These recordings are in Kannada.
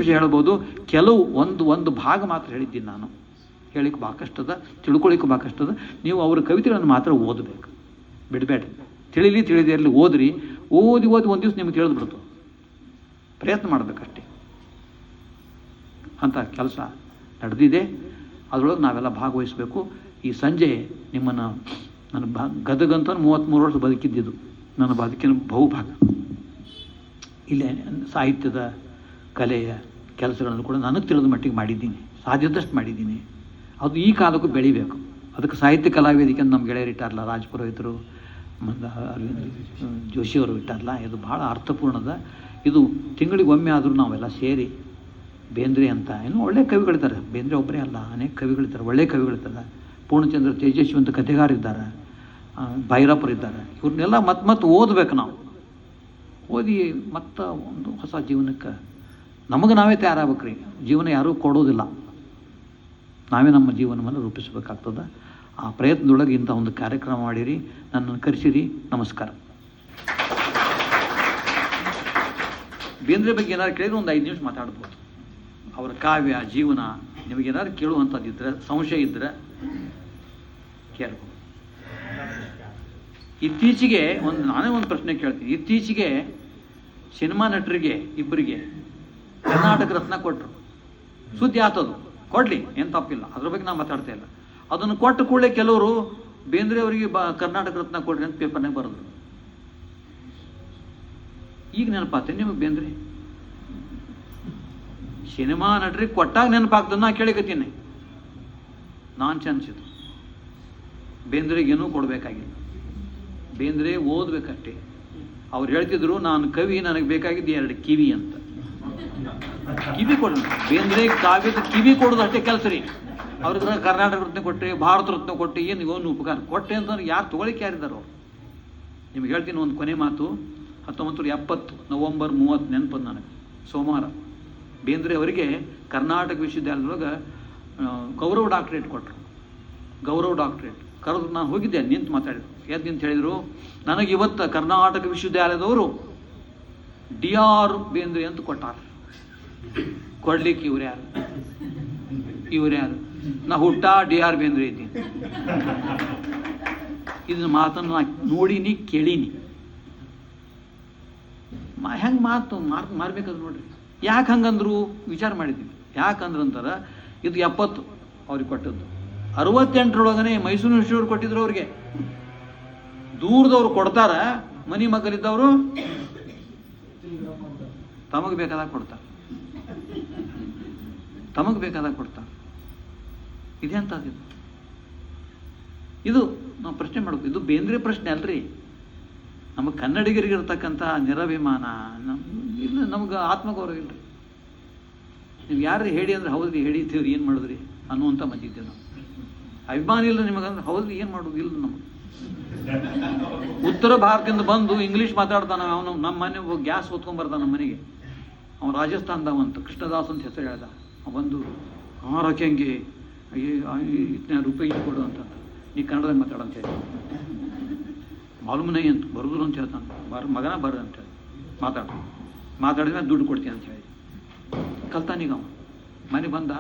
ವಿಷಯ ಹೇಳ್ಬೋದು. ಕೆಲವು ಒಂದು ಭಾಗ ಮಾತ್ರ ಹೇಳಿದ್ದೀನಿ ನಾನು. ಹೇಳಿಕ್ಕೆ ಭಾಳ ಕಷ್ಟದ, ತಿಳ್ಕೊಳ್ಳಿಕ್ಕೆ ಭಾಳ ಕಷ್ಟದ. ನೀವು ಅವ್ರ ಕವಿತೆಗಳನ್ನು ಮಾತ್ರ ಓದಬೇಕು, ಬಿಡಬೇಡ್ರಿ. ತಿಳಿದೇ ಇರಲಿ, ಓದಿ ಒಂದು ದಿವಸ ನಿಮ್ಗೆ ತಿಳಿದ್ಬಿಡ್ತು. ಪ್ರಯತ್ನ ಮಾಡಬೇಕಷ್ಟೇ. ಅಂಥ ಕೆಲಸ ನಡೆದಿದೆ. ಅದರೊಳಗೆ ನಾವೆಲ್ಲ ಭಾಗವಹಿಸಬೇಕು. ಈ ಸಂಜೆ ನಿಮ್ಮನ್ನು ನನ್ನ ಗದಗಂತ 33 ವರ್ಷ ಬದುಕಿದ್ದಿದ್ದು ನನ್ನ ಬದುಕಿನ ಬಹುಭಾಗ. ಇಲ್ಲೇ ಸಾಹಿತ್ಯದ ಕಲೆಯ ಕೆಲಸಗಳನ್ನು ಕೂಡ ನನಗೆ ತಿಳಿದ ಮಟ್ಟಿಗೆ ಮಾಡಿದ್ದೀನಿ, ಸಾಧ್ಯದಷ್ಟು ಮಾಡಿದ್ದೀನಿ. ಅದು ಈ ಕಾಲಕ್ಕೂ ಬೆಳಿಬೇಕು. ಅದಕ್ಕೆ ಸಾಹಿತ್ಯ ಕಲಾವೇದಿಕೆ ಅಂತ ನಮ್ಮ ಗೆಳೆಯರು ಇಟ್ಟಾರಲ್ಲ, ರಾಜ್ ಪುರೋಹಿತರು ಮತ್ತು ಅರವಿಂದ್ ಜೋಶಿಯವರು ಇಟ್ಟಾರಲ್ಲ, ಇದು ಭಾಳ ಅರ್ಥಪೂರ್ಣದ. ಇದು ತಿಂಗಳಿಗೊಮ್ಮೆ ಆದರೂ ನಾವೆಲ್ಲ ಸೇರಿ ಬೇಂದ್ರೆ ಅಂತ, ಇನ್ನೂ ಒಳ್ಳೆಯ ಕವಿಗಳಿದ್ದಾರೆ. ಬೇಂದ್ರೆ ಒಬ್ಬರೇ ಅಲ್ಲ, ಅನೇಕ ಕವಿಗಳಿದ್ದಾರೆ, ಒಳ್ಳೆಯ ಕವಿಗಳಿದ್ದಾರೆ. ಪೂರ್ಣಚಂದ್ರ ತೇಜಸ್ವಿ ಅಂತ ಕಥೆಗಾರಿದ್ದಾರೆ, ಭೈರಪ್ಪರು ಇದ್ದಾರೆ. ಇವ್ರನ್ನೆಲ್ಲ ಮತ್ತೆ ಓದಬೇಕು. ನಾವು ಓದಿ ಮತ್ತು ಒಂದು ಹೊಸ ಜೀವನಕ್ಕೆ ನಮಗೆ ನಾವೇ ತಯಾರಾಗಬೇಕ್ರಿ. ಜೀವನ ಯಾರೂ ಕೊಡೋದಿಲ್ಲ, ನಾವೇ ನಮ್ಮ ಜೀವನವನ್ನು ರೂಪಿಸಬೇಕಾಗ್ತದೆ. ಆ ಪ್ರಯತ್ನದೊಳಗೆ ಇಂಥ ಒಂದು ಕಾರ್ಯಕ್ರಮ ಮಾಡಿರಿ, ನನ್ನನ್ನು ಕರೆಸಿರಿ. ನಮಸ್ಕಾರ. ಬೇಂದ್ರೆ ಬಗ್ಗೆ ಏನಾದ್ರು ಕೇಳಿದ್ರೆ ಒಂದು 5 ನಿಮಿಷ ಮಾತಾಡ್ಬೋದು. ಅವರ ಕಾವ್ಯ ಜೀವನ ನಿಮಗೇನಾದ್ರು ಕೇಳುವಂಥದ್ದಿದ್ರೆ, ಸಂಶಯ ಇದ್ದರೆ ಕೇಳ್ಬೋದು. ಇತ್ತೀಚೆಗೆ ನಾನೇ ಒಂದು ಪ್ರಶ್ನೆ ಕೇಳ್ತೀನಿ. ಇತ್ತೀಚೆಗೆ ಸಿನಿಮಾ ನಟರಿಗೆ ಇಬ್ಬರಿಗೆ ಕರ್ನಾಟಕ ರತ್ನ ಕೊಟ್ಟರು. ಸುದ್ದಿ ಆತದು, ಕೊಡಲಿ, ಏನು ತಪ್ಪಿಲ್ಲ, ಅದ್ರ ಬಗ್ಗೆ ನಾವು ಮಾತಾಡ್ತಾ ಇಲ್ಲ. ಅದನ್ನು ಕೊಟ್ಟ ಕೂಡಲೇ ಕೆಲವರು ಬೇಂದ್ರೆ ಅವರಿಗೆ ಕರ್ನಾಟಕ ರತ್ನ ಕೊಡ್ರಿ ಅಂತ ಪೇಪರ್ನಾಗ ಬರೆದ್ರು. ಈಗ ನೆನಪಾಗ್ತೇನೆ ನಿಮಗೆ ಬೇಂದ್ರೆ? ಸಿನಿಮಾ ನಟರಿಗೆ ಕೊಟ್ಟಾಗ ನೆನಪಾಗ್ತದೆ. ನಾ ಕೇಳಿಕತ್ತೀನಿ, ನಾನ್ ಚಾನ್ಸ್ ಇದು. ಬೇಂದ್ರೆಗೇನೂ ಕೊಡಬೇಕಾಗಿಲ್ಲ, ಬೇಂದ್ರೆ ಓದಬೇಕಷ್ಟೇ. ಅವ್ರು ಹೇಳ್ತಿದ್ರು, ನಾನು ಕವಿ, ನನಗೆ ಬೇಕಾಗಿದ್ದು 2 ಕಿವಿ ಅಂತ. ಕಿವಿ ಕೊಡ, ಬೇಂದ್ರೆ ಕಾವ್ಯದ ಕಿವಿ ಕೊಡೋದು ಅಷ್ಟೇ ಕೆಲಸ ರೀ. ಅವ್ರಿಗೆ ಕರ್ನಾಟಕ ರತ್ನ ಕೊಟ್ಟರೆ, ಭಾರತ ರತ್ನ ಕೊಟ್ಟೆ, ಏನು ಒಂದು ಉಪಕಾರ ಕೊಟ್ಟೆ ಅಂತಂದ್ರೆ ಯಾರು ತೊಗೊಳಿಕ್ಕೆ ಯಾರಿದ್ದಾರೋ? ನಿಮ್ಗೆ ಹೇಳ್ತೀನಿ ಒಂದು ಕೊನೆ ಮಾತು. 1970 ನವೆಂಬರ್ 30 ನೆನಪದು ನನಗೆ, ಸೋಮವಾರ. ಬೇಂದ್ರೆ ಅವರಿಗೆ ಕರ್ನಾಟಕ ವಿಶ್ವವಿದ್ಯಾಲಯದೊಳಗೆ ಗೌರವ ಡಾಕ್ಟರೇಟ್ ಕೊಟ್ಟರು. ಗೌರವ ಡಾಕ್ಟರೇಟ್ ಕರೆದು ನಾನು ಹೋಗಿದ್ದೆ, ನಿಂತು ಮಾತಾಡಿದ್ರು. ಎದ್ದು ನಿಂತು ಹೇಳಿದರು, ನನಗೆ ಇವತ್ತು ಕರ್ನಾಟಕ ವಿಶ್ವವಿದ್ಯಾಲಯದವರು DR ಬೇಂದ್ರೆ ಅಂತ ಕೊಟ್ಟಾರ. ಕೊಡ್ಲಿಕ್ಕೆ ಇವ್ರು ಯಾರು? ನಾ ಹುಟ್ಟ DR ಬೇಂದ್ರೆ ಇದ್ದೀನಿ. ಇದನ್ನ ಮಾತನ್ನು ನಾ ನೋಡೀನಿ, ಕೇಳೀನಿ. ಹೆಂಗೆ ಮಾರ್ಬೇಕಾದ್ರೆ ನೋಡ್ರಿ. ಯಾಕೆ ಹಂಗಂದ್ರು ವಿಚಾರ ಮಾಡಿದ್ವಿ. ಯಾಕಂದ್ರಂತಾರ, ಇದು 70 ಅವ್ರಿಗೆ ಕೊಟ್ಟದ್ದು. 68ರೊಳಗನೆ ಮೈಸೂರು ವಿಶ್ವವ್ರು ಕೊಟ್ಟಿದ್ರು ಅವ್ರಿಗೆ. ದೂರದವ್ರು ಕೊಡ್ತಾರ, ಮನಿ ಮಕ್ಕಳಿದ್ದವರು ತಮಗೆ ಬೇಕಾದಾಗ ಕೊಡ್ತಾರೆ, ತಮಗೆ ಬೇಕಾದಾಗ ಕೊಡ್ತಾರೆ. ಇದೆ ಅಂತ ಇದು ನಾವು ಪ್ರಶ್ನೆ ಮಾಡಬೇಕು. ಇದು ಬೇಂದ್ರೆ ಪ್ರಶ್ನೆ ಅಲ್ರಿ. ನಮ್ಮ ಕನ್ನಡಿಗರಿಗಿರ್ತಕ್ಕಂಥ ನಿರಭಿಮಾನ ಇಲ್ಲ, ನಮ್ಗೆ ಆತ್ಮಗೌರವ ಇಲ್ರಿ. ನೀವು ಯಾರು ಹೇಳಿ ಅಂದ್ರೆ ಹೌದ್ರಿ, ಹೇಳಿದ್ದೀವ್ರಿ, ಏನು ಮಾಡಿದ್ರಿ ಅನ್ನುವಂಥ ಮತ್ತಿದ್ದೇವೆ ನಾವು. ಅಭಿಮಾನ ಇಲ್ಲ ನಿಮಗಂದ್ರೆ ಹೌದ್ರಿ, ಏನು ಮಾಡೋದು ಇಲ್ಲ ನಮಗೆ. ಉತ್ತರ ಭಾರತದಿಂದ ಬಂದು ಇಂಗ್ಲೀಷ್ ಮಾತಾಡ್ತಾನೆ ಅವನು. ನಮ್ಮ ಮನೆ ಗ್ಯಾಸ್ ಹೊತ್ಕೊಂಡ್ಬರ್ತಾನೆ ನಮ್ಮ ಮನೆಗೆ. ಅವನು ರಾಜಸ್ಥಾನದವಂತ, ಕೃಷ್ಣದಾಸ್ ಅಂತ ಹೆಸರು ಹೇಳ್ದ. ಬಂದು ರೊಕ್ಕಂಗೆ ₹2 ಕೊಡು ಅಂತ. ನೀ ಕನ್ನಡದಾಗ ಮಾತಾಡಂತ ಹೇಳಿ, ಮಾಲೂಮನೈ ಅಂತ ಬರೋದ್ರು ಅಂತ ಹೇಳ್ತಾನೆ. ಮಗನ ಬರ್ರಿ ಅಂತ ಹೇಳಿ ಮಾತಾಡಿದ್ಮೇಲೆ ದುಡ್ಡು ಕೊಡ್ತೀನಿ ಅಂತ ಹೇಳಿ ಕಲ್ತಾನೀಗ. ಅವನು ಮನೆ ಬಂದ,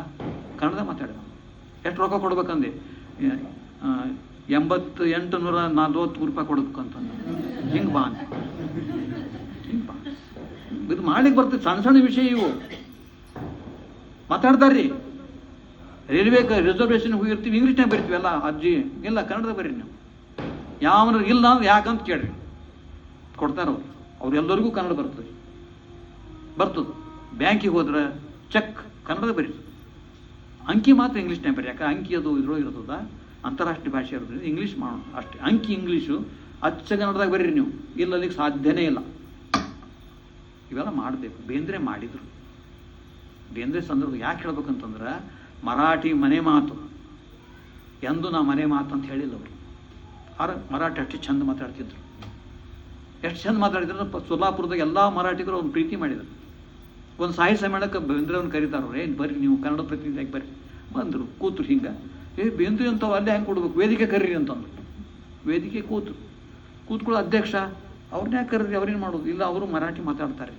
ಕನ್ನಡದಾಗ ಮಾತಾಡಿದ. ಎಷ್ಟು ರೊಕ್ಕ ಕೊಡ್ಬೇಕಂದೆ? 8840 ಕೊಡ್ಬೇಕಂತಂದು. ಹಿಂಗೆ ಬಾ ಅಂತ, ಹಿಂಗೆ ಬಾ. ಇದು ಮಾಡ್ಲಿಕ್ಕೆ ಬರ್ತದೆ. ಸಣ್ಣ ವಿಷಯ ಇವು ಮಾತಾಡ್ತಾರ್ರಿ. ರೈಲ್ವೆ ರಿಸರ್ವೇಷನ್ ಹೋಗಿರ್ತೀವಿ, ಇಂಗ್ಲೀಷ್ನಾಗ ಬರಿತೀವಿ ಎಲ್ಲ. ಅಜ್ಜಿ ಇಲ್ಲ, ಕನ್ನಡದಾಗ ಬರ್ರಿ ನೀವು. ಯಾವನ ಇಲ್ಲ ಅಂದ್ರೆ ಯಾಕಂತ ಕೇಳ್ರಿ, ಕೊಡ್ತಾರವ್ರು. ಅವ್ರೆಲ್ಲರಿಗೂ ಕನ್ನಡ ಬರ್ತದೆ. ಬ್ಯಾಂಕಿಗೆ ಹೋದ್ರೆ ಚೆಕ್ ಕನ್ನಡದಾಗ ಬರೀ, ಅಂಕಿ ಮಾತ್ರ ಇಂಗ್ಲೀಷ್ನಾಗ ಬರೀ. ಯಾಕೆ ಅಂಕಿ ಅದು ಇದ್ರೊಳಗೆ ಇರ್ತದ, ಅಂತಾರಾಷ್ಟ್ರೀಯ ಭಾಷೆ ಇರೋದ್ರಿಂದ ಇಂಗ್ಲೀಷ್ ಮಾಡೋಣ ಅಷ್ಟೇ. ಅಂಕಿ ಇಂಗ್ಲೀಷು ಅಚ್ಚ ಕನ್ನಡದಾಗ ಬರೀರಿ ನೀವು, ಇಲ್ಲಲಿಕ್ಕೆ ಸಾಧ್ಯನೇ ಇಲ್ಲ. ಇವೆಲ್ಲ ಮಾಡಬೇಕು. ಬೇಂದ್ರೆ ಮಾಡಿದರು. ಬೇಂದ್ರೆ ಸಂದರ್ಭ ಯಾಕೆ ಹೇಳ್ಬೇಕಂತಂದ್ರೆ, ಮರಾಠಿ ಮನೆ ಮಾತು ಎಂದು ನಾ ಮನೆ ಮಾತು ಅಂತ ಹೇಳಿಲ್ಲ ಅವರು. ಮರಾಠಿ ಅಷ್ಟು ಚಂದ ಮಾತಾಡ್ತಿದ್ರು. ಎಷ್ಟು ಚಂದ ಮಾತಾಡಿದ್ರು. ಸೊಲ್ಲಾಪುರದಾಗ ಎಲ್ಲ ಮರಾಠಿಗರು ಅವ್ನು ಪ್ರೀತಿ ಮಾಡಿದರು. ಒಂದು ಸಾಹಿತ್ಯ ಸಮ್ಮೇಳನಕ್ಕೆ ಬೇಂದ್ರೆ ಅವ್ನು ಕರೀತಾರ. ಏನು ಬರ್ರಿ ನೀವು ಕನ್ನಡ ಪ್ರತಿನಿಧಿಯಾಗಿ ಬರ್ರಿ. ಬಂದರು, ಕೂತ್ರು. ಹಿಂಗೆ ಬೇಂದ್ರೆ ಅಂತವ್ ಅಲ್ಲೇ ಹೆಂಗೆ ಕೊಡ್ಬೇಕು, ವೇದಿಕೆ ಕರೀರಿ ಅಂತಂದ್ರು. ವೇದಿಕೆ ಕೂತ್ಕೊಳ್ಳೋ ಅಧ್ಯಕ್ಷ ಅವ್ರನ್ನ ಯಾಕೆ ಕರೀರಿ, ಅವ್ರೇನು ಮಾಡೋದು? ಇಲ್ಲ, ಅವರು ಮರಾಠಿ ಮಾತಾಡ್ತಾರ.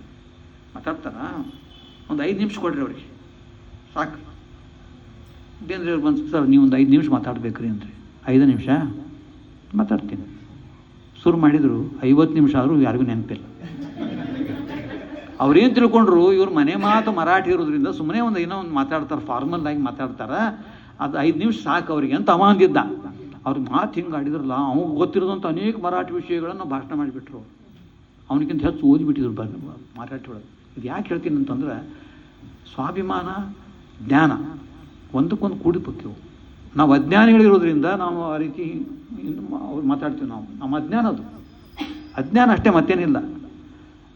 ಒಂದು 5 ನಿಮಿಷ ಕೊಡ್ರಿ ಅವ್ರಿಗೆ ಸಾಕು. ಬೇಂದ್ರೆ ಅವ್ರು ಬಂದು, ಸರ್ ನೀವು ಒಂದು 5 ನಿಮಿಷ ಮಾತಾಡ್ಬೇಕ್ರಿ ಅಂದ್ರಿ. 5 ನಿಮಿಷ ಮಾತಾಡ್ತೀನಿ. ಶುರು ಮಾಡಿದರು, 50 ನಿಮಿಷ ಆದರೂ ಯಾರಿಗೂ ನೆನಪಿಲ್ಲ. ಅವ್ರೇನು ತಿಳ್ಕೊಂಡ್ರು, ಇವ್ರು ಮನೆ ಮಾತು ಮರಾಠಿ ಇರೋದ್ರಿಂದ ಸುಮ್ಮನೆ ಏನೋ ಒಂದು ಮಾತಾಡ್ತಾರೆ, ಫಾರ್ಮಲ್ ಆಗಿ ಮಾತಾಡ್ತಾರೆ, ಅದು 5 ನಿಮಿಷ ಸಾಕು ಅವ್ರಿಗೆ ಅಂತ ಅವ ಅಂದಿದ್ದ. ಅವ್ರಿಗೆ ಮಾತು ಹಿಂಗೆ ಆಡಿದ್ರಲ್ಲ, ಅವ್ನು ಗೊತ್ತಿರೋದಂಥ ಅನೇಕ ಮರಾಠಿ ವಿಷಯಗಳನ್ನು ಭಾಷಣ ಮಾಡಿಬಿಟ್ರು. ಅವನಿಗಿಂತ ಹೆಚ್ಚು ಓದಿಬಿಟ್ಟಿದ್ರು ಮರಾಠಿ ಒಳಗೆ. ಇದು ಯಾಕೆ ಹೇಳ್ತೀನಿ ಅಂತಂದ್ರೆ, ಸ್ವಾಭಿಮಾನ ಜ್ಞಾನ ಒಂದಕ್ಕೊಂದು ಕೂಡಿಪಕ್ಕಿವು. ನಾವು ಅಜ್ಞಾನಿಗಳಿರೋದ್ರಿಂದ ನಾವು ಆ ರೀತಿ ಅವ್ರು ಮಾತಾಡ್ತೀವಿ. ನಮ್ಮ ಅಜ್ಞಾನ ಅದು, ಅಜ್ಞಾನ ಅಷ್ಟೇ, ಮತ್ತೇನಿಲ್ಲ.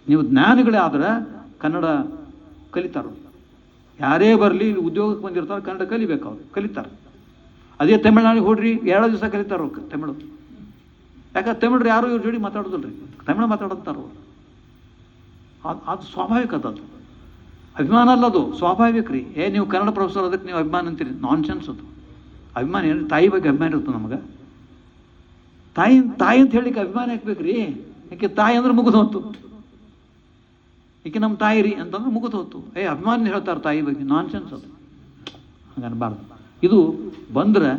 ನೀವು ಜ್ಞಾನಿಗಳೇ ಆದ್ರೆ ಕನ್ನಡ ಕಲಿತಾರೆ. ಯಾರೇ ಬರಲಿ, ಉದ್ಯೋಗಕ್ಕೆ ಬಂದಿರ್ತಾರೆ, ಕನ್ನಡ ಕಲಿಬೇಕು, ಅವ್ರು ಕಲಿತಾರೆ. ಅದೇ ತಮಿಳ್ನಾಡಿಗೆ ಹೋಡ್ರಿ, 2 ದಿವಸ ಕಲಿತಾರೆ ಅವ್ರು ತಮಿಳು. ಯಾಕಂದ್ರೆ ತಮಿಳ್ರು ಯಾರು ಇವ್ರ ಜೋಡಿ ಮಾತಾಡೋದಿಲ್ಲ ರೀ, ತಮಿಳು ಮಾತಾಡ್ತಾರೆ ಅವರು. ಅದು ಸ್ವಾಭಾವಿಕ, ಅದು ಅಭಿಮಾನ ಅಲ್ಲ, ಅದು ಸ್ವಾಭಾವಿಕ ರೀ. ನೀವು ಕನ್ನಡ ಪ್ರೊಫೆಸರ್ ಅದಕ್ಕೆ ನೀವು ಅಭಿಮಾನ ಅಂತೀರಿ, ನಾನ್ ಸೆನ್ಸ್ ಅದು. ಅಭಿಮಾನ ಏನು? ತಾಯಿ ಬಗ್ಗೆ ಅಭಿಮಾನ ಇರುತ್ತೆ ನಮಗೆ. ತಾಯಿ ಅಂತ ಹೇಳಿಕ್ಕೆ ಅಭಿಮಾನ ಹಾಕ್ಬೇಕ್ರಿ. ಯಾಕೆ ತಾಯಿ ಅಂದ್ರೆ ಮುಗಿದು ಹೋತು, ಈಕೆ ನಮ್ಮ ತಾಯಿ ರೀ ಅಂತಂದ್ರೆ ಮುಗಿದು ಹೋತು. ಅಭಿಮಾನ ಹೇಳ್ತಾರೆ ತಾಯಿ ಬಗ್ಗೆ, ನಾನ್ ಸೆನ್ಸ್ ಅದು, ಹಂಗನ್ಬಾರ್ದು. ಇದು ಬಂದ್ರೆ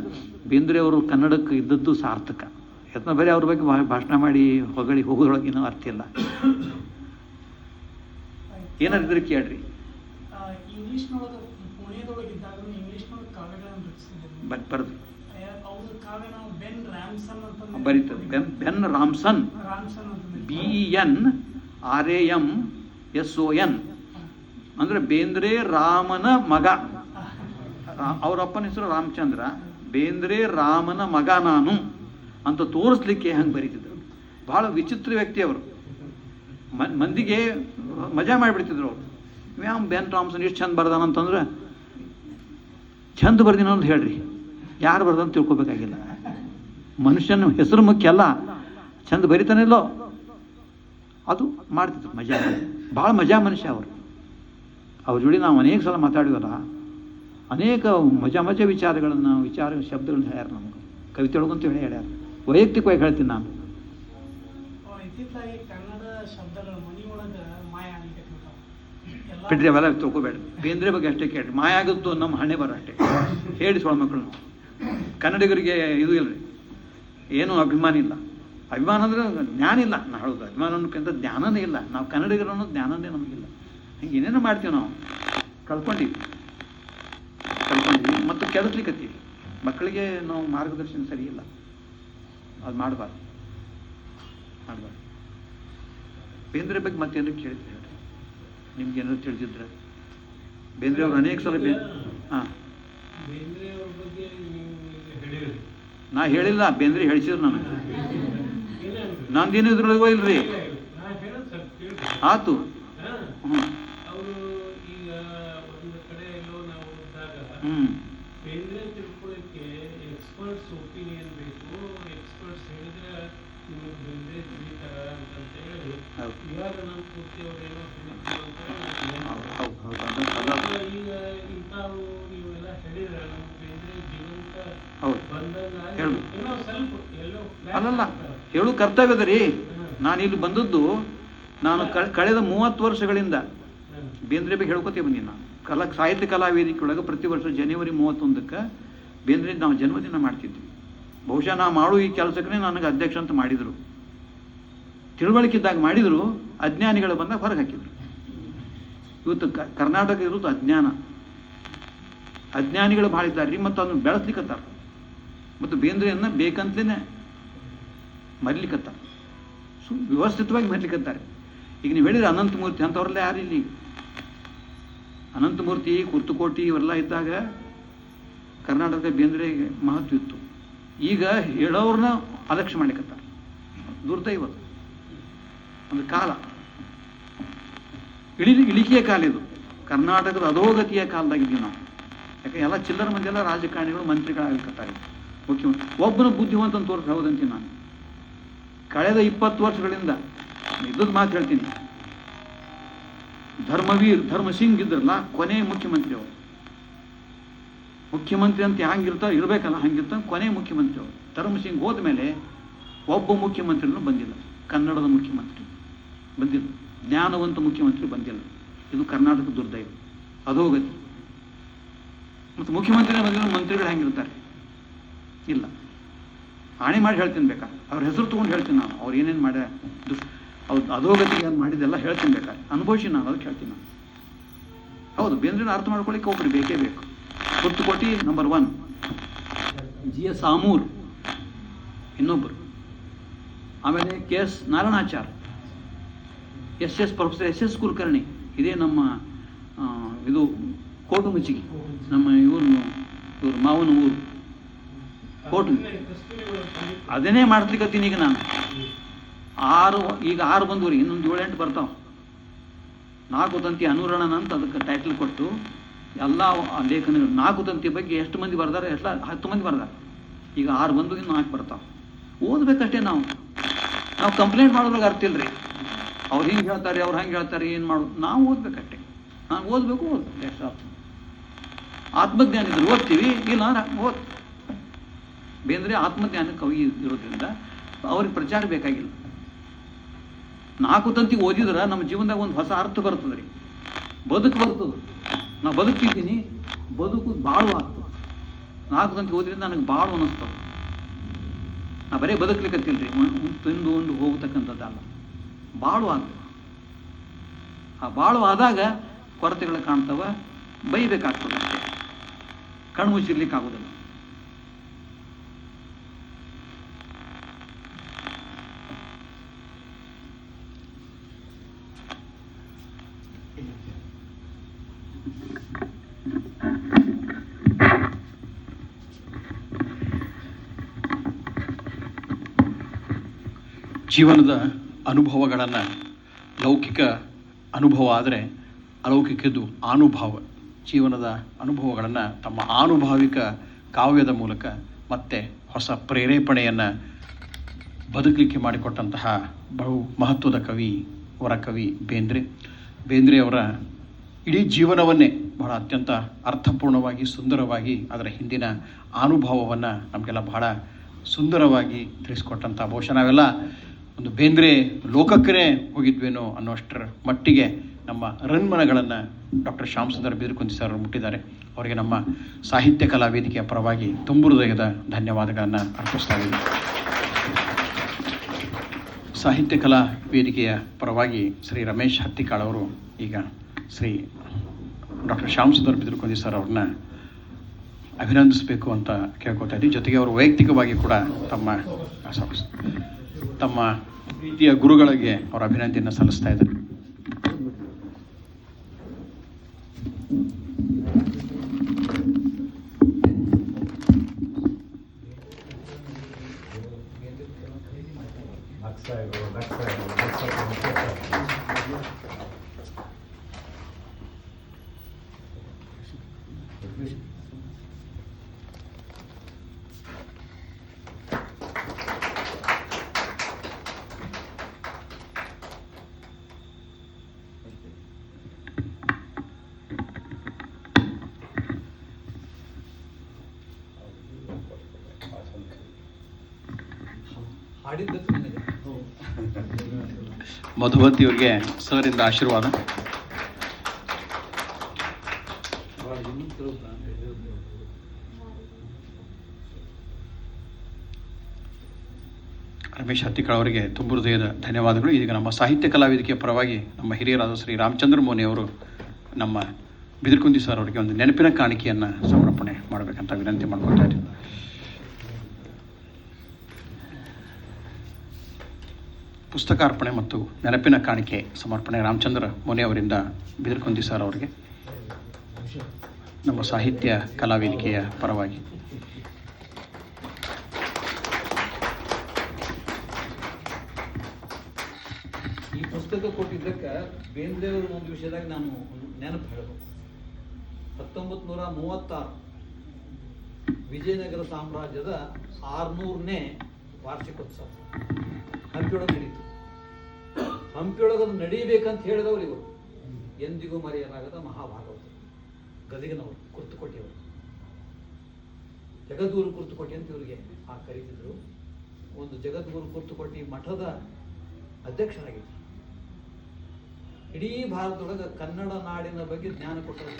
ಬೇಂದ್ರೆ ಅವರು ಕನ್ನಡಕ್ಕೆ ಇದ್ದದ್ದು ಸಾರ್ಥಕ. ಯತ್ನ ಬರೀ ಅವ್ರ ಬಗ್ಗೆ ಭಾಷಣ ಮಾಡಿ ಹೊಗಳಿ ಹೋಗೋದ್ರೊಳಗೆ ಏನೋ ಅರ್ಥ ಇಲ್ಲ. ಏನಾರಿದ್ರೆ ಕೇಳ್ರಿ. ಬರೆದು ಬರೀತದೆ. ಬೆನ್ ರಾಮ್ಸನ್, BENRAMSON ಅಂದ್ರೆ ಬೇಂದ್ರೆ ರಾಮನ ಮಗ. ಅವರಪ್ಪನ ಹೆಸರು ರಾಮಚಂದ್ರ, ಬೇಂದ್ರೆ ರಾಮನ ಮಗ ನಾನು ಅಂತ ತೋರಿಸ್ಲಿಕ್ಕೆ ಹಂಗೆ ಬರೀತಿದ್ರು. ಬಹಳ ವಿಚಿತ್ರ ವ್ಯಕ್ತಿ ಅವರು. ಮಂದಿಗೆ ಮಜಾ ಮಾಡಿಬಿಡ್ತಿದ್ರು ಅವರು. ಬೆನ್ ರಾಮ್ಸನ್ ಎಷ್ಟು ಚಂದ ಬರ್ದಾನಂತಂದ್ರೆ, ಚಂದ ಬರ್ದಿನ ಅಂತ ಹೇಳ್ರಿ, ಯಾರು ಬರ್ದಂತ ತಿಳ್ಕೊಬೇಕಾಗಿಲ್ಲ. ಮನುಷ್ಯನ ಹೆಸರು ಮುಖ್ಯ ಅಲ್ಲ, ಚಂದ ಬರಿತಾನಿಲ್ಲೋ ಅದು ಮಾಡ್ತಿದ್ರು. ಮಜಾ, ಭಾಳ ಮಜಾ ಮನುಷ್ಯ ಅವರು. ಅವ್ರ ಜೋಡಿ ನಾವು ಅನೇಕ ಸಲ ಮಾತಾಡಿವಲ್ಲ, ಅನೇಕ ಮಜಾ ವಿಚಾರಗಳನ್ನು ಶಬ್ದಗಳನ್ನ ಹೇಳ್ಯಾರ ನಮ್ಗೆ. ಕವಿತೆ ಒಳಗಂತೂ ಹೇಳ್ಯಾರ. ವೈಯಕ್ತಿಕವಾಗಿ ಹೇಳ್ತೀನಿ ನಾನು. ಬಿಡ್ರಿ, ಅವೆಲ್ಲ ತಿಳ್ಕೊಬೇಡ. ಬೇಂದ್ರೆ ಬಗ್ಗೆ ಅಷ್ಟೇ ಕೇಳ್ರಿ. ಮಾಯ ಆಗುತ್ತೋ ನಮ್ಮ ಹಣೆ ಬರ ಅಷ್ಟೇ ಹೇಳಿ ಸೊಳ ಮಕ್ಕಳು. ಕನ್ನಡಿಗರಿಗೆ ಇದು ಇಲ್ರಿ, ಏನೂ ಅಭಿಮಾನ ಇಲ್ಲ. ಅಭಿಮಾನ ಅಂದ್ರೆ ಜ್ಞಾನ ಇಲ್ಲ. ನಾ ಹೇಳೋದು ಅಭಿಮಾನ ಅನ್ನೋಕ್ಕಿಂತ ಜ್ಞಾನನೇ ಇಲ್ಲ. ನಾವು ಕನ್ನಡಿಗರು ಅನ್ನೋದು ಜ್ಞಾನನೇ ನಮಗಿಲ್ಲ. ಹಿಂಗೆ ಏನೇನೋ ಮಾಡ್ತೀವಿ, ನಾವು ಕಳ್ಕೊಂಡಿವಿ. ಮತ್ತು ಕೆಡಿಸ್ಲಿಕ್ಕತ್ತೀವಿ. ಮಕ್ಕಳಿಗೆ ನಾವು ಮಾರ್ಗದರ್ಶನ ಸರಿ ಇಲ್ಲ, ಅದು ಮಾಡಬಾರ್ದು. ಬೇಂದ್ರೆ ಬಗ್ಗೆ ಮತ್ತೇನು ಕೇಳ್ತೀವಿ ಹೇಳ್ರಿ, ನಿಮ್ಗೆ ಏನಾದ್ರು ತಿಳಿದಿದ್ರೆ. ಬೇಂದ್ರೆ ಅವ್ರು ಅನೇಕ ಸಲ ನಾ ಹೇಳಿಲ್ಲ, ಬೇಂದ್ರೆ ಹೇಳಿಸಿದ್ರು ನನಗೆ. ನಂದೇನು ಇದ್ರೊಳಗೋ ಇಲ್ರಿ. ಆತು. ಅಲ್ಲಲ್ಲ, ಹೇಳು ಕರ್ತವ್ಯದ ರೀ. ನಾನು ಇಲ್ಲಿ ಬಂದದ್ದು, ನಾನು ಕಳೆದ 30 ವರ್ಷಗಳಿಂದ ಬೇಂದ್ರೆ ಬಗ್ಗೆ ಹೇಳ್ಕೊತೀವಿ ಬಂದೀನಿ. ನಾನು ಸಾಹಿತ್ಯ ಕಲಾ ವೇದಿಕೆ ಒಳಗೆ ಪ್ರತಿ ವರ್ಷ ಜನವರಿ 31ಕ್ಕೆ ಬೇಂದ್ರೆ ನಾವು ಜನ್ಮದಿನ ಮಾಡ್ತಿದ್ವಿ. ಬಹುಶಃ ನಾ ಮಾಡೋ ಈ ಕೆಲಸಕ್ಕೆ ನನಗೆ ಅಧ್ಯಕ್ಷ ಅಂತ ಮಾಡಿದರು. ತಿಳುವಳಿಕಿದ್ದಾಗ ಮಾಡಿದರು, ಅಜ್ಞಾನಿಗಳು ಬಂದಾಗ ಹೊರಗೆ ಹಾಕಿದ್ರು. ಇವತ್ತು ಕರ್ನಾಟಕ ಇರೋದು ಅಜ್ಞಾನಿಗಳು ಭಾಳ ಇದ್ದಾರೆ ರೀ. ಮತ್ತು ಅದನ್ನು ಬೆಳೆಸ್ಲಿಕ್ಕತ್ತಾರ, ಮತ್ತು ಬೇಂದ್ರೆಯನ್ನು ಬೇಕಂತಲೇ ಮರಿಲಿಕ್ಕತ್ತಾರ, ವ್ಯವಸ್ಥಿತವಾಗಿ ಮರಿಲಿಕ್ಕತ್ತಾರೆ. ಈಗ ನೀವು ಹೇಳಿದ್ರೆ ಅನಂತಮೂರ್ತಿ ಅಂಥವ್ರೆಲ್ಲ ಯಾರು ಇಲ್ಲಿ? ಅನಂತಮೂರ್ತಿ, ಕುರ್ತಕೋಟಿ ಇವೆಲ್ಲ ಇದ್ದಾಗ ಕರ್ನಾಟಕದ ಬೇಂದ್ರೆಗೆ ಮಹತ್ವ ಇತ್ತು. ಈಗ ಹೇಳೋರನ್ನ ಅಲಕ್ಷ್ಯ ಮಾಡ್ಲಿಕ್ಕತ್ತಾರೆ. ದುರ್ದೈವ, ಒಂದು ಕಾಲ, ಇಳಿಕೆಯ ಕಾಲ ಇದು. ಕರ್ನಾಟಕದ ಅಧೋಗತಿಯ ಕಾಲದಾಗಿದ್ದೀವಿ ನಾವು. ಯಾಕೆ ಎಲ್ಲ ಚಿಲ್ಲರ ಮಂದಿ ಎಲ್ಲ ರಾಜಕಾರಣಿಗಳು, ಮಂತ್ರಿಗಳಾಗಲಿಕ್ಕತ್ತಾರೆ. ಮುಖ್ಯಮಂತ್ರಿ ಒಬ್ಬನ ಬುದ್ಧಿವಂತ ತೋರಿಸಿ ಹೌದಂತೀನಿ ನಾನು. ಕಳೆದ 20 ವರ್ಷಗಳಿಂದ ಇದ್ದದ್ದು ಮಾತು ಹೇಳ್ತೀನಿ. ಧರ್ಮವೀರ್ ಧರ್ಮಸಿಂಗ್ ಇದ್ರಲ್ಲ, ಕೊನೆ ಮುಖ್ಯಮಂತ್ರಿ ಅವರು. ಮುಖ್ಯಮಂತ್ರಿ ಅಂತ ಹಂಗಿರ್ತಾರೆ, ಇರಬೇಕಲ್ಲ, ಹಂಗಿರ್ತಾರೆ. ಕೊನೆ ಮುಖ್ಯಮಂತ್ರಿ ಅವರು. ಧರ್ಮಸಿಂಗ್ ಹೋದ ಮೇಲೆ ಒಬ್ಬ ಮುಖ್ಯಮಂತ್ರಿನೂ ಬಂದಿಲ್ಲ. ಕನ್ನಡದ ಮುಖ್ಯಮಂತ್ರಿ ಬಂದಿಲ್ಲ, ಜ್ಞಾನವಂತ ಮುಖ್ಯಮಂತ್ರಿ ಬಂದಿಲ್ಲ. ಇದು ಕರ್ನಾಟಕ ದುರ್ದೈವ. ಅಧೋಗತಿ. ಮತ್ತು ಮಂತ್ರಿಗಳು ಹೆಂಗಿರ್ತಾರೆ? ಇಲ್ಲ, ಆಣೆ ಮಾಡಿ ಹೇಳ್ತೀನಿ ಬೇಕಾದ್ರೆ, ಅವ್ರ ಹೆಸರು ತೊಗೊಂಡು ಹೇಳ್ತೀನಿ ನಾನು, ಅವ್ರು ಏನೇನು ಮಾಡ್ಯ ಅವ್ರು ಅಧೋಗತಿಗೆ ಏನು ಮಾಡಿದ್ದೆಲ್ಲ ಹೇಳ್ತೀನಿ ಬೇಕಾದ್ರೆ, ಅನುಭವಿಸಿ ನಾನು ಅದಕ್ಕೆ ಹೇಳ್ತೀನಿ ನಾನು. ಹೌದು, ಬೇಂದ್ರೆನ ಅರ್ಥ ಮಾಡ್ಕೊಳ್ಳಿಕ್ಕೆ ಒಬ್ರು ಬೇಕೇ ಬೇಕು. ಕುರ್ತುಕೋಟಿ ನಂಬರ್ 1, GS ಆಮೂರ್ ಇನ್ನೊಬ್ಬರು, ಆಮೇಲೆ KS Narayanachar, professor SS Kulkarni, ಇದೇ ನಮ್ಮ ಇದು ಕೋಟು ಮುಚ್ಚಿಗೆ, ನಮ್ಮ ಇವರು ಮಾವನ ಊರು ಕೋಟು. ಅದನ್ನೇ ಮಾಡ್ಲಿಕ್ಕತ್ತೀನಿ ಈಗ ನಾನು. 6 ಬಂದವ್ರಿ, ಇನ್ನೊಂದು 7-8 ಬರ್ತಾವೆ. 4 ತಂತಿ ಅನುರಣನ ಅಂತ ಅದಕ್ಕೆ ಟೈಟಲ್ ಕೊಟ್ಟು ಎಲ್ಲ ಲೇಖನಗಳು 4 ತಂತಿ ಬಗ್ಗೆ ಎಷ್ಟು ಮಂದಿ ಬರ್ದಾರೆ? 10 ಮಂದಿ ಬರ್ದಾರೆ. ಈಗ 6 ಬಂದು ಇನ್ನು 4 ಬರ್ತಾವೆ. ಓದ್ಬೇಕಷ್ಟೇ. ನಾವು ಕಂಪ್ಲೇಂಟ್ ಮಾಡೋದ್ರಾಗ ಅರ್ಥ ಇಲ್ರಿ. ಅವ್ರು ಹಿಂಗೆ ಹೇಳ್ತಾರೆ, ಅವ್ರು ಹಂಗೆ ಹೇಳ್ತಾರೆ, ಏನು ಮಾಡೋದು? ನಾವು ಓದ್ಬೇಕಷ್ಟೇ. ನಾವು ಓದಬೇಕು ಎಷ್ಟು ಆತ್ಮಜ್ಞಾನ ಇದ್ರೆ ಓದ್ತೀವಿ, ಇಲ್ಲ ಓದ್. ಬೇಂದ್ರೆ ಆತ್ಮಜ್ಞಾನ ಕವಿ ಇರೋದ್ರಿಂದ ಅವ್ರಿಗೆ ಪ್ರಚಾರ ಬೇಕಾಗಿಲ್ಲ. 4 ತಂತಿ ಓದಿದ್ರೆ ನಮ್ಮ ಜೀವನದಾಗ ಒಂದು ಹೊಸ ಅರ್ಥ ಬರ್ತದೆ ರೀ, ಬದುಕು ಬರ್ತದೆ. ನಾ ಬದುಕ್ತಿದ್ದೀನಿ, ಬದುಕು ಬಾಳು ಆಗ್ತದೆ. 4 ತಂತಿ ಓದಿದ್ರೆ ನನಗೆ ಬಾಳು ಅನ್ನಿಸ್ತದೆ. ನಾ ಬರೀ ಬದುಕಲಿಕ್ಕತ್ತಿಲ್ರಿ, ತಿಂದು ಉಂಡು ಹೋಗ್ತಕ್ಕಂಥದ್ದಲ್ಲ, ಬಾಳು ಆಗ್ತದೆ. ಆ ಬಾಳು ಆದಾಗ ಕೊರತೆಗಳು ಕಾಣ್ತವ, ಬೈಬೇಕಾಗ್ತದೆ ಅಷ್ಟೇ, ಕಣ್ಣು ಮುಚ್ಚಿರ್ಲಿಕ್ಕೆ ಆಗೋದಿಲ್ಲ. ಜೀವನದ ಅನುಭವಗಳನ್ನು ಲೌಕಿಕ ಅನುಭವ ಆದರೆ ಅಲೌಕಿಕದ್ದು ಆನುಭಾವ. ಜೀವನದ ಅನುಭವಗಳನ್ನು ತಮ್ಮ ಆನುಭಾವಿಕ ಕಾವ್ಯದ ಮೂಲಕ ಮತ್ತೆ ಹೊಸ ಪ್ರೇರೇಪಣೆಯನ್ನು ಬದುಕಲಿಕ್ಕೆ ಮಾಡಿಕೊಟ್ಟಂತಹ ಬಹು ಮಹತ್ವದ ಕವಿ ವರಕವಿ ಬೇಂದ್ರೆಯವರ ಇಡೀ ಜೀವನವನ್ನೇ ಬಹಳ ಅತ್ಯಂತ ಅರ್ಥಪೂರ್ಣವಾಗಿ ಸುಂದರವಾಗಿ ಅದರ ಹಿಂದಿನ ಅನುಭವವನ್ನು ನಮಗೆಲ್ಲ ಬಹಳ ಸುಂದರವಾಗಿ ತಿಳಿಸ್ಕೊಟ್ಟಂಥ, ಬಹುಶಃ ನಾವೆಲ್ಲ ಒಂದು ಬೇಂದ್ರೆ ಲೋಕಕ್ಕೇ ಹೋಗಿದ್ವೇನೋ ಅನ್ನೋಷ್ಟರ ಮಟ್ಟಿಗೆ ನಮ್ಮ ರನ್ಮನಗಳನ್ನು ಡಾಕ್ಟರ್ ಶ್ಯಾಮ್ ಸುಂದರ್ ಬಿದಿರುಕುಂದಿ ಸರ್ ಮುಟ್ಟಿದ್ದಾರೆ. ಅವರಿಗೆ ನಮ್ಮ ಸಾಹಿತ್ಯ ಕಲಾ ವೇದಿಕೆಯ ಪರವಾಗಿ ತುಂಬು ಹೃದಯದ ಧನ್ಯವಾದಗಳನ್ನು ಅರ್ಪಿಸ್ತಾ ಇದ್ದೀವಿ. ಸಾಹಿತ್ಯ ಕಲಾ ವೇದಿಕೆಯ ಪರವಾಗಿ ಶ್ರೀ ರಮೇಶ್ ಹತ್ತಿಕಾಳ್ ಅವರು ಈಗ ಶ್ರೀ ಡಾಕ್ಟರ್ ಶ್ಯಾಮ್ ಸುಂದರ್ ಬಿದಿರುಕುಂದಿ ಸರ್ ಅವ್ರನ್ನ ಅಭಿನಂದಿಸಬೇಕು ಅಂತ ಕೇಳ್ಕೊತಾ ಇದ್ದೀವಿ. ಜೊತೆಗೆ ಅವರು ವೈಯಕ್ತಿಕವಾಗಿ ಕೂಡ ತಮ್ಮ ಪ್ರೀತಿಯ ಗುರುಗಳಿಗೆ ಅವರ ಅಭಿನಂದನೆಯನ್ನು ಸಲ್ಲಿಸ್ತಾ ಇದ್ದಾರೆ. ಮಧುವತಿಯವರಿಗೆ ಸರಿಂದ ಆಶೀರ್ವಾದ. ರಮೇಶ್ ಹತ್ತಿಕಾಳ್ ಅವರಿಗೆ ತುಂಬ ಹೃದಯದ ಧನ್ಯವಾದಗಳು. ಈಗ ನಮ್ಮ ಸಾಹಿತ್ಯ ಕಲಾ ವೇದಿಕೆಯ ಪರವಾಗಿ ನಮ್ಮ ಹಿರಿಯರಾದ ಶ್ರೀ ರಾಮಚಂದ್ರ ಮೋನಿ ಅವರು ನಮ್ಮ ಬಿದಿರುಕುಂದಿ ಸರ್ ಅವರಿಗೆ ಒಂದು ನೆನಪಿನ ಕಾಣಿಕೆಯನ್ನು ಸಮರ್ಪಣೆ ಮಾಡಬೇಕಂತ ವಿನಂತಿ ಮಾಡ್ಕೊತಾ ಇದ್ದೀವಿ. ಪುಸ್ತಕಾರ್ಪಣೆ ಮತ್ತು ನೆನಪಿನ ಕಾಣಿಕೆ ಸಮರ್ಪಣೆ ರಾಮಚಂದ್ರ ಮೋನಿ ಅವರಿಂದ ಬಿದಿರುಕುಂದಿ ಸರ್ ಅವರಿಗೆ ನಮ್ಮ ಸಾಹಿತ್ಯ ಕಲಾ ವೇದಿಕೆಯ ಪರವಾಗಿ. ಈ ಪುಸ್ತಕ ಕೊಟ್ಟಿದ್ದಕ್ಕೆ ಬೇಂದ್ರೆಯವರ ಒಂದು ವಿಷಯದಾಗ ನಾನು ನೆನಪು ಹೇಳಬೇಕು. 1936 ವಿಜಯನಗರ ಸಾಮ್ರಾಜ್ಯದ 600ನೇ ವಾರ್ಷಿಕೋತ್ಸವ ಹಂಪಿಯೊಳಗೆ ನಡೀತು. ಹಂಪಿಯೊಳಗದು ನಡೀಬೇಕಂತ ಹೇಳಿದವರು ಇವರು, ಎಂದಿಗೂ ಮರೆಯಲಾಗದ ಮಹಾಭಾಗವತ ಗದಗಿನವರು, ಕುರ್ತುಕೋಟಿಯವರು. ಜಗದ್ಗುರು ಕುರ್ತುಕೋಟಿ ಅಂತ ಇವರಿಗೆ ಕರೀತಿದ್ರು. ಒಂದು ಜಗದ್ಗುರು ಕುರ್ತುಕೋಟಿ ಮಠದ ಅಧ್ಯಕ್ಷರಾಗಿದ್ದರು. ಇಡೀ ಭಾರತದೊಳಗೆ ಕನ್ನಡ ನಾಡಿನ ಬಗ್ಗೆ ಜ್ಞಾನ ಕೊಟ್ಟರು.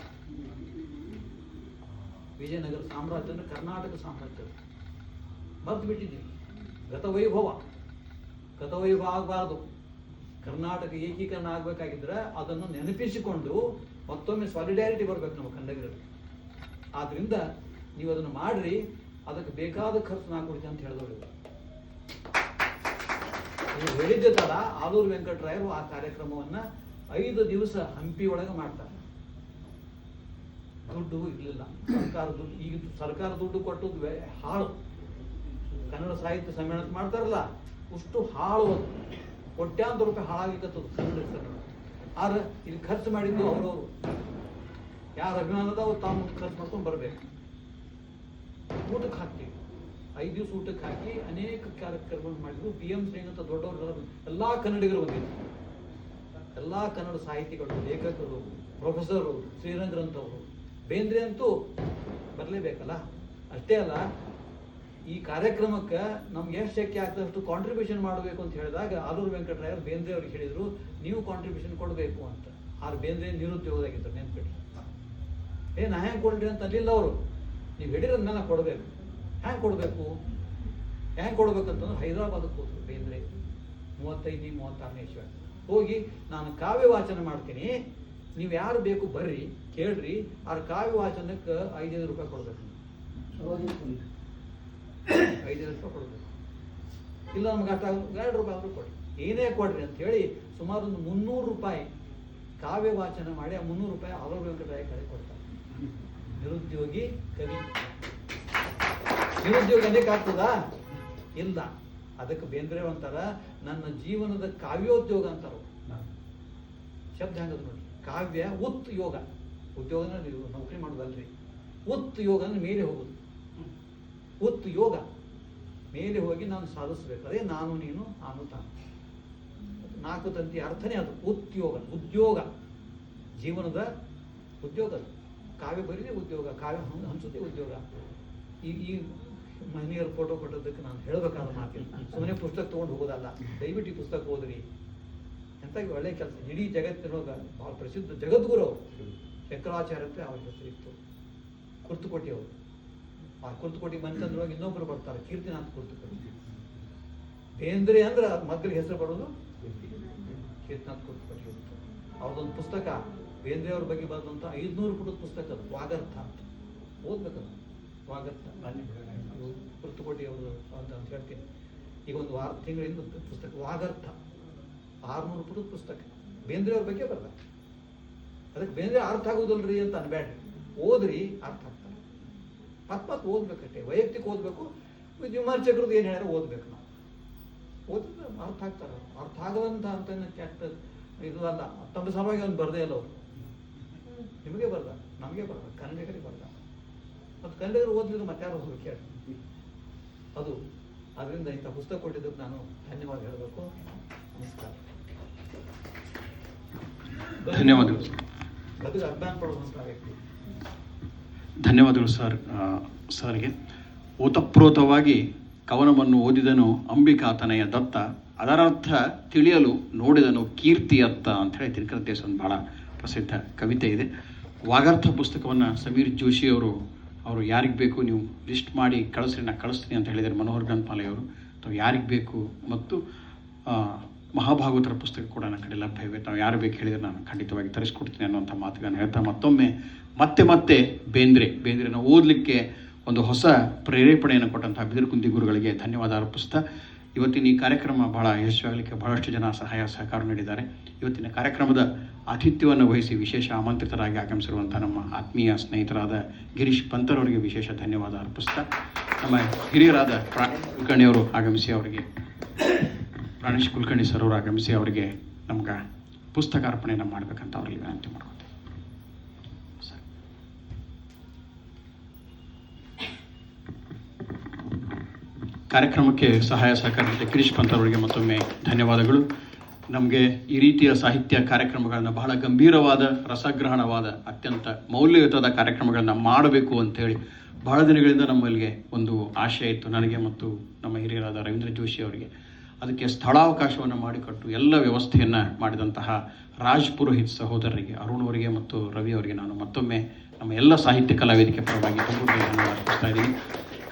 ವಿಜಯನಗರ ಸಾಮ್ರಾಜ್ಯ ಅಂದರೆ ಕರ್ನಾಟಕ ಸಾಮ್ರಾಜ್ಯ. ಮರ್ತು ಬಿಟ್ಟಿದ್ದೀವಿ. ಗತವೈಭವ ಆಗಬಾರ್ದು. ಕರ್ನಾಟಕ ಏಕೀಕರಣ ಆಗಬೇಕಾಗಿದ್ರೆ ಅದನ್ನು ನೆನಪಿಸಿಕೊಂಡು ಮತ್ತೊಮ್ಮೆ ಸಾಲಿಡ್ಯಾರಿಟಿ ಬರಬೇಕು ನಮ್ಮ ಕನ್ನಡಿಗರಲ್ಲಿ. ಆದ್ರಿಂದ ನೀವು ಅದನ್ನು ಮಾಡ್ರಿ, ಅದಕ್ಕೆ ಬೇಕಾದ ಖರ್ಚು ನಾ ಕೊಡ್ತೀನಿ ಅಂತ ಹೇಳಿದವರು. ನೀವು ಹೇಳಿದ್ದ ತರ ಆಲೂರು ವೆಂಕಟರಾಯರು ಆ ಕಾರ್ಯಕ್ರಮವನ್ನ 5 ದಿವಸ ಹಂಪಿ ಒಳಗೆ ಮಾಡ್ತಾರೆ. ದುಡ್ಡು ಇರಲಿಲ್ಲ, ಸರ್ಕಾರ ದುಡ್ಡು. ಈಗ ಸರ್ಕಾರ ದುಡ್ಡು ಕೊಟ್ಟದ್ದು ಹಾಳು. ಕನ್ನಡ ಸಾಹಿತ್ಯ ಸಮ್ಮೇಳನ ಮಾಡ್ತಾರಲ್ಲ, ಅಷ್ಟು ಹಾಳು. ಅದು ಕೋಟ್ಯಾಂತರ ರೂಪಾಯಿ ಹಾಳಾಗಿತ್ತದು ಕನ್ನಡ. ಆದ್ರೆ ಇಲ್ಲಿ ಖರ್ಚು ಮಾಡಿದ್ದು ಅವರವರು ಯಾರ ಅಭಿಮಾನದ ಅವ್ರು ತಾವು ಖರ್ಚು ಮಾಡ್ಕೊಂಡು ಬರಬೇಕು. ಊಟಕ್ಕೆ ಹಾಕ್ತೀವಿ, 5 ದಿವಸ ಊಟಕ್ಕೆ ಹಾಕಿ ಅನೇಕ ಕಾರ್ಯಕ್ರಮಗಳು ಮಾಡಿದ್ರು. PM ಶ್ರೀಂಗ್ ಅಂತ ದೊಡ್ಡವರು, ಎಲ್ಲಾ ಕನ್ನಡಿಗರು ಬಂದಿದ್ರು. ಎಲ್ಲಾ ಕನ್ನಡ ಸಾಹಿತಿಗಳು, ಲೇಖಕರು, ಪ್ರೊಫೆಸರು, ಶ್ರೀರಂಗ್ರಂತವರು, ಬೇಂದ್ರೆ ಅಂತೂ ಬರಲೇಬೇಕಲ್ಲ. ಅಷ್ಟೇ ಅಲ್ಲ, ಈ ಕಾರ್ಯಕ್ರಮಕ್ಕೆ ನಮ್ಗೆ ಎಷ್ಟು ಶಕ್ಯ ಆಗ್ತದೆ ಅಷ್ಟು ಕಾಂಟ್ರಿಬ್ಯೂಷನ್ ಮಾಡಬೇಕು ಅಂತ ಹೇಳಿದಾಗ ಆಲೂರು ವೆಂಕಟರಾಯರು ಬೇಂದ್ರೆ ಅವ್ರಿಗೆ ಹೇಳಿದ್ರು, ನೀವು ಕಾಂಟ್ರಿಬ್ಯೂಷನ್ ಕೊಡಬೇಕು ಅಂತ. ಆದ್ರೆ ಬೇಂದ್ರೆ ನಿರುದ್ಯೋಗದಾಗಿದ್ದರು, ನೆನ್ಪಿಟ್ರು. ನಾ ಹೆಂಗೆ ಕೊಡ್ರಿ ಅಂತ ಅಲ್ಲಿಲ್ಲ ಅವರು. ನೀವು ಹೇಳಿರೋದ್ಮೇಲೆ ಕೊಡಬೇಕು. ಹ್ಯಾಂಗೆ ಕೊಡ್ಬೇಕಂತಂದ್ರೆ ಹೈದರಾಬಾದಕ್ಕೆ ಹೋದ್ರು ಬೇಂದ್ರೆ 35-36ನೇ ಇಸ್ವಿ. ಹೋಗಿ ನಾನು ಕಾವ್ಯ ವಾಚನ ಮಾಡ್ತೀನಿ, ನೀವು ಯಾರು ಬೇಕು ಬರ್ರಿ ಕೇಳ್ರಿ, ಆ ಕಾವ್ಯ ವಾಚನಕ್ಕೆ 5,000 ರೂಪಾಯಿ ಕೊಡ್ಬೇಕು. 5,000 ರೂಪಾಯಿ ಕೊಡ್ಬೇಕು. ಇಲ್ಲ ನಮ್ಗೆ ಅಷ್ಟ 2 ರೂಪಾಯಿ ಆದ್ರೂ ಕೊಡ್ರಿ, ಏನೇ ಕೊಡ್ರಿ ಅಂತ ಹೇಳಿ ಸುಮಾರು ಒಂದು 300 ರೂಪಾಯಿ ಕಾವ್ಯ ವಾಚನ ಮಾಡಿ ಆ 300 ರೂಪಾಯಿ ಆಲೂರು ವೆಂಕಟರಾಯ ಕಡೆ ಕೊಡ್ತಾರೆ. ನಿರುದ್ಯೋಗಿ ಕವಿ. ನಿರುದ್ಯೋಗ ಅನೇಕ ಆಗ್ತದಾ? ಇಲ್ಲ. ಅದಕ್ಕೆ ಬೇಂದ್ರೆ ಅಂತಾರ, ನನ್ನ ಜೀವನದ ಕಾವ್ಯೋದ್ಯೋಗ ಅಂತಾರ. ಶಬ್ದ ಹೆಂಗದ ನೋಡಿ. ಕಾವ್ಯ ಉತ್ ಯೋಗ. ಉದ್ಯೋಗನ ನೀವು ನೌಕರಿ ಮಾಡೋದಲ್ರಿ. ಉತ್ ಯೋಗ ಅಂದ್ರೆ ಮೇಲೆ ಹೋಗುದು. ಉತ್ ಯೋಗ ಮೇಲೆ ಹೋಗಿ ನಾನು ಸಾಧಿಸ್ಬೇಕು. ಅದೇ ನಾನು ನೀನು ನಾನು ತಾನು. 4 ತಂತಿ ಅರ್ಥನೇ ಅದು. ಉದ್ಯೋಗ, ಉದ್ಯೋಗ ಜೀವನದ ಉದ್ಯೋಗ. ಕಾವ್ಯ ಬರೀದೇ ಉದ್ಯೋಗ, ಕಾವ್ಯ ಹಂಚುತ್ತೆ ಉದ್ಯೋಗ. ಈ ಮಹನೀಯರ ಫೋಟೋ ಕೊಟ್ಟದಕ್ಕೆ ನಾನು ಹೇಳಬೇಕಾದ ಮಾತಿಲ್ಲ. ಸುಮ್ಮನೆ ಪುಸ್ತಕ ತೊಗೊಂಡು ಹೋಗೋದಲ್ಲ. ದಯವಿಟ್ಟು ಈ ಪುಸ್ತಕ ಓದ್ರಿ. ಎಂತ ಒಳ್ಳೆ ಕೆಲಸ. ಇಡೀ ಜಗತ್ತಿನೊಳಗ ಬಹಳ ಪ್ರಸಿದ್ಧ ಜಗದ್ಗುರು ಅವರು. ಶಂಕರಾಚಾರ್ಯತೆ ಅವ್ರ ಹೆಸರು ಇತ್ತು. ಕುರ್ತುಕೋಟಿ ಅವರು. ಆ ಕುರ್ತುಕೋಟಿ ಮನೆತನದೊಳಗೆ ಇನ್ನೊಬ್ಬರು ಬರ್ತಾರೆ, ಕೀರ್ತಿನಾಥ್ ಕುರ್ತುಕೋಟಿ. ಬೇಂದ್ರೆ ಅಂದ್ರೆ ಮಕ್ಕಳಿಗೆ ಹೆಸರು ಬರೋದು ಕೀರ್ತಿನಾಥ್ ಕುರ್ತುಕೋಟಿ. ಅವ್ರದ್ದೊಂದು ಪುಸ್ತಕ ಬೇಂದ್ರೆ ಅವ್ರ ಬಗ್ಗೆ ಬರೆದಂತ 500 ಪುಟದ ಪುಸ್ತಕ ಅದು, ವಾಗರ್ಥ ಅಂತ. ಓದ್ಬೇಕದು ವಾಗರ್ಥ. ಕುರ್ತುಕೋಟಿ ಅವರು ಅಂತ ಹೇಳ್ತೀನಿ. ಈಗ ಒಂದು ತಿಂಗಳಿಂದ ಪುಸ್ತಕ ವಾಗರ್ಥ 600 ಪುಟದ ಪುಸ್ತಕ. ಬೇಂದ್ರೆ ಅವ್ರ ಬಗ್ಗೆ ಬರ್ದ. ಅದಕ್ಕೆ ಬೇಂದ್ರೆ ಅರ್ಥ ಆಗೋದಲ್ರಿ ಅಂತ ಅನ್ಬೇಡ್ರಿ, ಓದ್ರಿ, ಅರ್ಥ ಆಗ್ತಾರೆ. ಮತ್ ಓದ್ಬೇಕಷ್ಟೇ. ವೈಯಕ್ತಿಕ ಓದ್ಬೇಕು. ವಿಮರ್ಶಕರದ್ದು ಏನು ಹೇಳ್ಯಾರ ಓದ್ಬೇಕು. ನಾವು ಓದಿದ್ರೆ ಅರ್ಥ ಆಗ್ತಾರ. ಅರ್ಥ ಆಗದಂತ ಅಂತ ಕೆಟ್ಟ ಇದು ಅಲ್ಲ. ತಮ್ಮ ಸಲುವಾಗಿ ಅವ್ನು ಬರ್ದೇ ಇಲ್ಲ ಅವರು. ನಿಮಗೆ ಬರ್ದ, ನಮಗೆ ಬರ್ದ, ಕನ್ನಡಿಗರಿಗೆ ಬರ್ದ. ಮತ್ತು ಕನ್ನಡಿಗರು ಓದಿದ್ರೆ ಮತ್ತಾರು ಹೋಗಿ ಕೇಳಿ ಅದು. ಅದರಿಂದ ಇಂಥ ಪುಸ್ತಕ ಕೊಟ್ಟಿದ್ದಕ್ಕೆ ನಾನು ಧನ್ಯವಾದ ಹೇಳಬೇಕು. ನಮಸ್ಕಾರ. ಧನ್ಯವಾದಗಳು. ಬದುಕು ಅಭಿಮಾನ ಪಡುವಂಥ ವ್ಯಕ್ತಿ. ಧನ್ಯವಾದಗಳು ಸರ್ಗೆ. ಓತಪ್ರೋತವಾಗಿ ಕವನವನ್ನು ಓದಿದನು ಅಂಬಿಕಾತನಯ ದತ್ತ, ಅದರರ್ಥ ತಿಳಿಯಲು ನೋಡಿದನು ಕೀರ್ತಿಯತ್ತ ಅಂತ ಹೇಳಿ ತಿರುಕರದೇಶ ಒಂದು ಭಾಳ ಪ್ರಸಿದ್ಧ ಕವಿತೆ ಇದೆ. ವಾಗರ್ಥ ಪುಸ್ತಕವನ್ನು ಸಮೀರ್ ಜೋಶಿ ಅವರು ಯಾರಿಗೆ ಬೇಕು ನೀವು ಲಿಸ್ಟ್ ಮಾಡಿ ಕಳಿಸ್ರಿ, ನಾನು ಕಳಿಸ್ತೀನಿ ಅಂತ ಹೇಳಿದ್ದಾರೆ. ಮನೋಹರ್ ಗನ್ಪಾಲೆ ಅವರು ತಾವು ಯಾರಿಗೆ ಬೇಕು, ಮತ್ತು ಮಹಾಭಾಗವತರ ಪುಸ್ತಕ ಕೂಡ ನನ್ನ ಕಡೆ ಲಭ್ಯವಿವೆ. ತಾವು ಯಾರು ಬೇಕು ಹೇಳಿದರೆ ನಾನು ಖಂಡಿತವಾಗಿ ತರಿಸ್ಕೊಡ್ತೀನಿ ಅನ್ನೋಂಥ ಮಾತುಗಳನ್ನು ಹೇಳ್ತಾ ಮತ್ತೊಮ್ಮೆ ಮತ್ತೆ ಬೇಂದ್ರೆನ ಓದಲಿಕ್ಕೆ ಒಂದು ಹೊಸ ಪ್ರೇರೇಪಣೆಯನ್ನು ಕೊಟ್ಟಂತಹ ಬಿದಿರುಕುಂದಿ ಗುರುಗಳಿಗೆ ಧನ್ಯವಾದ ಅರ್ಪಿಸ್ತಾ, ಇವತ್ತಿನ ಈ ಕಾರ್ಯಕ್ರಮ ಬಹಳ ಯಶಸ್ವಿಯಾಗಲಿಕ್ಕೆ ಬಹಳಷ್ಟು ಜನ ಸಹಕಾರ ನೀಡಿದ್ದಾರೆ. ಇವತ್ತಿನ ಕಾರ್ಯಕ್ರಮದ ಆತಿಥ್ಯವನ್ನು ವಹಿಸಿ ವಿಶೇಷ ಆಮಂತ್ರಿತರಾಗಿ ಆಗಮಿಸಿರುವಂಥ ನಮ್ಮ ಆತ್ಮೀಯ ಸ್ನೇಹಿತರಾದ ಗಿರೀಶ್ ಪಂತರವರಿಗೆ ವಿಶೇಷ ಧನ್ಯವಾದ ಅರ್ಪಿಸ್ತಾ, ನಮ್ಮ ಹಿರಿಯರಾದ ಕುಲಕರ್ಣಿಯವರು ಆಗಮಿಸಿ ಅವರಿಗೆ, ಪ್ರಾಣೇಶ್ ಕುಲಕರ್ಣಿ ಸರ್ ಅವರು ಆಗಮಿಸಿ ಅವರಿಗೆ ನಮ್ಗೆ ಪುಸ್ತಕಾರ್ಪಣೆಯನ್ನು ಮಾಡಬೇಕಂತ ಅವರಿಗೆ ವಿನಂತಿ ಮಾಡ್ಕೊತೇವೆ. ಕಾರ್ಯಕ್ರಮಕ್ಕೆ ಸಹಾಯ ಸಹಕಾರ ಗಿರೀಶ್ ಪಂತರವರಿಗೆ ಮತ್ತೊಮ್ಮೆ ಧನ್ಯವಾದಗಳು. ನಮಗೆ ಈ ರೀತಿಯ ಸಾಹಿತ್ಯ ಕಾರ್ಯಕ್ರಮಗಳನ್ನು, ಬಹಳ ಗಂಭೀರವಾದ, ರಸಗ್ರಹಣವಾದ, ಅತ್ಯಂತ ಮೌಲ್ಯಯುತವಾದ ಕಾರ್ಯಕ್ರಮಗಳನ್ನು ಮಾಡಬೇಕು ಅಂಥೇಳಿ ಬಹಳ ದಿನಗಳಿಂದ ನಮ್ಮಲ್ಲಿಗೆ ಒಂದು ಆಶಯ ಇತ್ತು, ನನಗೆ ಮತ್ತು ನಮ್ಮ ಹಿರಿಯರಾದ ರವೀಂದ್ರ ಜೋಶಿ ಅವರಿಗೆ. ಅದಕ್ಕೆ ಸ್ಥಳಾವಕಾಶವನ್ನು ಮಾಡಿಕೊಟ್ಟು ಎಲ್ಲ ವ್ಯವಸ್ಥೆಯನ್ನು ಮಾಡಿದಂತಹ ರಾಜ್ ಪುರೋಹಿತ್ ಸಹೋದರರಿಗೆ, ಅರುಣ್ ಅವರಿಗೆ ಮತ್ತು ರವಿ ಅವರಿಗೆ ನಾನು ಮತ್ತೊಮ್ಮೆ ನಮ್ಮ ಎಲ್ಲ ಸಾಹಿತ್ಯ ಕಲಾವೇದಿಕೆ ಪರವಾಗಿ ಅರ್ಪಿಸ್ತಾ ಇದ್ದೀನಿ.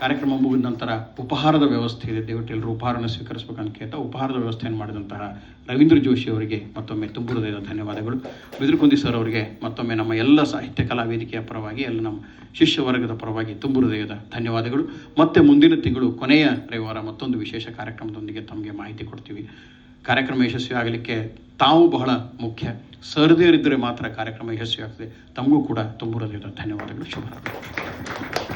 ಕಾರ್ಯಕ್ರಮ ಮುಗಿದ ನಂತರ ಉಪಹಾರದ ವ್ಯವಸ್ಥೆ ಇದೆ, ದಯವಿಟ್ಟು ಎಲ್ಲರೂ ಉಪಹಾರವನ್ನು ಸ್ವೀಕರಿಸಬೇಕಂತ ಕೇಳ್ತಾ ಉಪಹಾರದ ವ್ಯವಸ್ಥೆಯನ್ನು ಮಾಡಿದಂತಹ ರವೀಂದ್ರ ಜೋಶಿ ಅವರಿಗೆ ಮತ್ತೊಮ್ಮೆ ತುಂಬ ಹೃದಯದ ಧನ್ಯವಾದಗಳು. ಬಿದಿರುಕುಂದಿ ಸರ್ ಅವರಿಗೆ ಮತ್ತೊಮ್ಮೆ ನಮ್ಮ ಎಲ್ಲ ಸಾಹಿತ್ಯ ಕಲಾವೇದಿಕೆಯ ಪರವಾಗಿ, ಎಲ್ಲ ನಮ್ಮ ಶಿಷ್ಯ ವರ್ಗದ ಪರವಾಗಿ ತುಂಬ ಹೃದಯದ ಧನ್ಯವಾದಗಳು. ಮತ್ತೆ ಮುಂದಿನ ತಿಂಗಳು ಕೊನೆಯ ರವಿವಾರ ಮತ್ತೊಂದು ವಿಶೇಷ ಕಾರ್ಯಕ್ರಮದೊಂದಿಗೆ ತಮಗೆ ಮಾಹಿತಿ ಕೊಡ್ತೀವಿ. ಕಾರ್ಯಕ್ರಮ ಯಶಸ್ವಿ ಆಗಲಿಕ್ಕೆ ತಾವು ಬಹಳ ಮುಖ್ಯ. ಸಹೃದಯರಿದ್ದರೆ ಮಾತ್ರ ಕಾರ್ಯಕ್ರಮ ಯಶಸ್ವಿ ಆಗ್ತದೆ. ತಮಗೂ ಕೂಡ ತುಂಬ ಹೃದಯದ ಧನ್ಯವಾದಗಳು. ಶುಭರಾತ್ರಿ.